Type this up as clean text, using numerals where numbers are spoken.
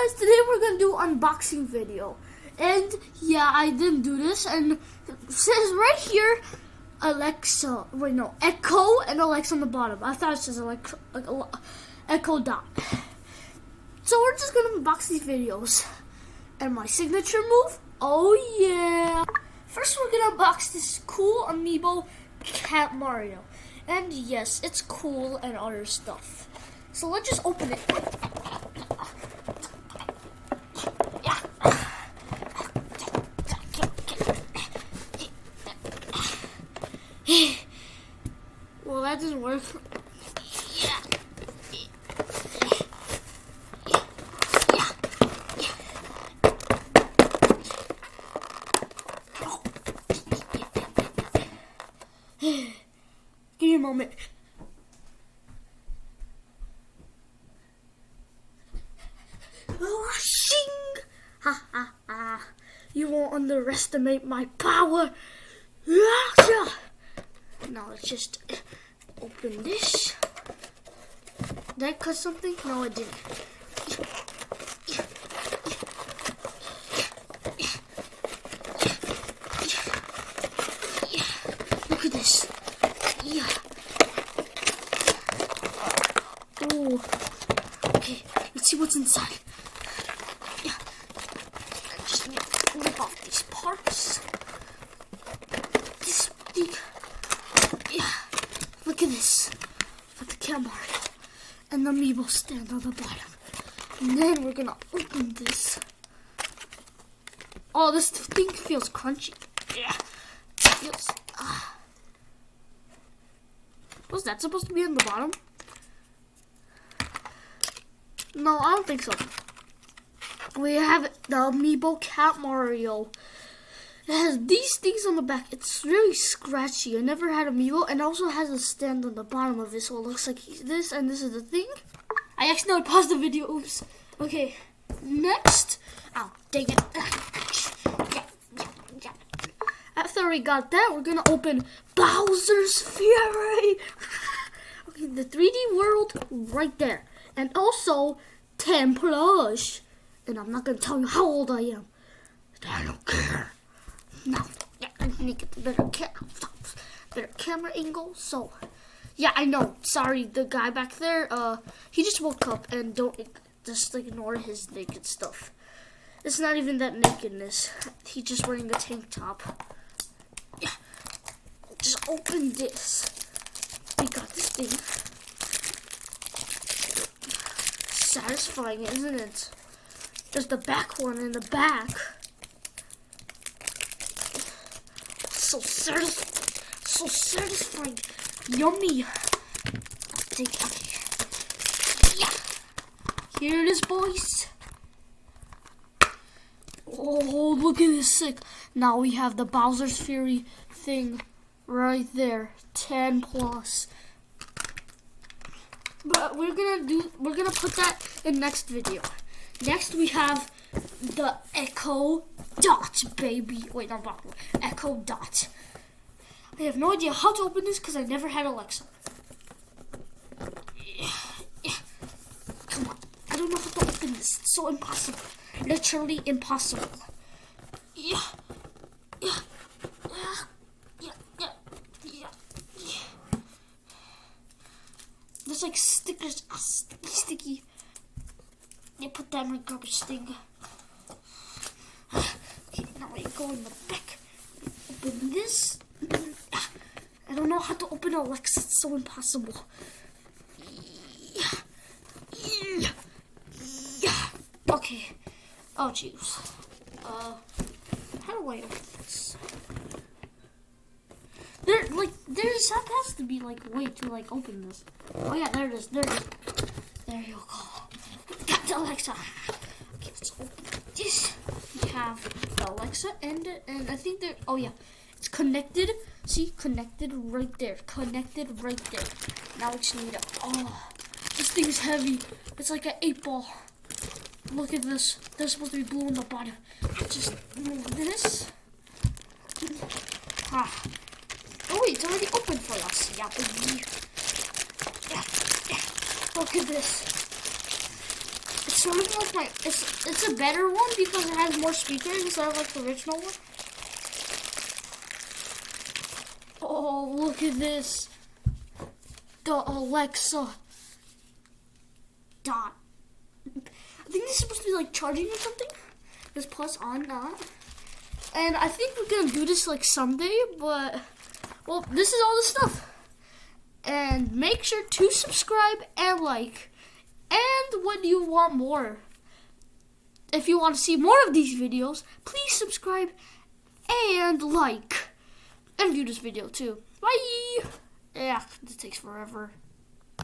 guys, today we're gonna do unboxing video. And yeah, I didn't do this, and it says right here Alexa, wait no, Echo and Alexa on the bottom. I thought it says Echo Dot. So we're just gonna unbox these videos. And my signature move, oh yeah. First we're gonna unbox this cool amiibo Cat Mario. And yes, it's cool and other stuff. So let's just open it. Well, that doesn't work. Give me a moment. Shing! Ha ha ha! You won't underestimate my power. Now let's just open this. Did I cut something? No, I didn't. Look at this. Yeah. Oh. Okay, let's see what's inside. Yeah. I just need to rip off these parts. Yeah. Look at this. Got the camera and the amiibo stand on the bottom. And then we're gonna open this. Oh, this thing feels crunchy. Yeah. Feels. Was that supposed to be on the bottom? No, I don't think so. We have the amiibo Cat Mario. It has these things on the back. It's really scratchy. I never had amiibo, and it also has a stand on the bottom of it, so it looks like this, and this is the thing. I accidentally paused the video. Oops. Okay. Next. Oh, dang it. After we got that, we're gonna open Bowser's Fury. Okay, the 3D world right there, and also 10 plush. And I'm not gonna tell you how old I am. I don't care. No, yeah, I need to get the better camera angle. So, yeah, I know. Sorry, the guy back there. He just woke up, and just ignore his naked stuff. It's not even that nakedness. He's just wearing a tank top. Yeah, just open this. We got this thing. Satisfying, isn't it? There's the back one in the back. So satisfying. Yummy. Okay. Yeah. Here it is, boys. Oh, look at this sick. Now we have the Bowser's Fury thing right there. 10 plus. But we're gonna put that in next video. Next we have the Echo Dot, baby. Wait, not Dot. Echo Dot. I have no idea how to open this because I never had Alexa. Yeah. Come on. I don't know how to open this. It's so impossible. Literally impossible. Yeah. There's like stickers. Sticky. You put that in my garbage thing. Okay, now I go in the back. Open this. I don't know how to open Alexa. It's so impossible. Yeah. Okay. Oh, jeez. How do I open this? There's has to be like way to like open this. Oh yeah, there it is. There you go. Got the Alexa. Okay, let's open this. We have the Alexa and I think there. Oh yeah, it's connected. See, connected right there. Connected right there. Now we just need it. Oh, this thing is heavy. It's like an 8-ball. Look at this. There's supposed to be blue on the bottom. Just move this. Oh wait, it's already open for us. Yeah, baby. Look at this. It's sort of like my. It's a better one because it has more speakers instead of like the original one. Oh, look at this. The Alexa Dot. I think this is supposed to be like charging or something. This plus on that. And I think we're gonna do this like someday, but well, this is all the stuff. And make sure to subscribe and like. And when you want more, if you want to see more of these videos, please subscribe and like. And view this video too. Bye! Yeah, this takes forever.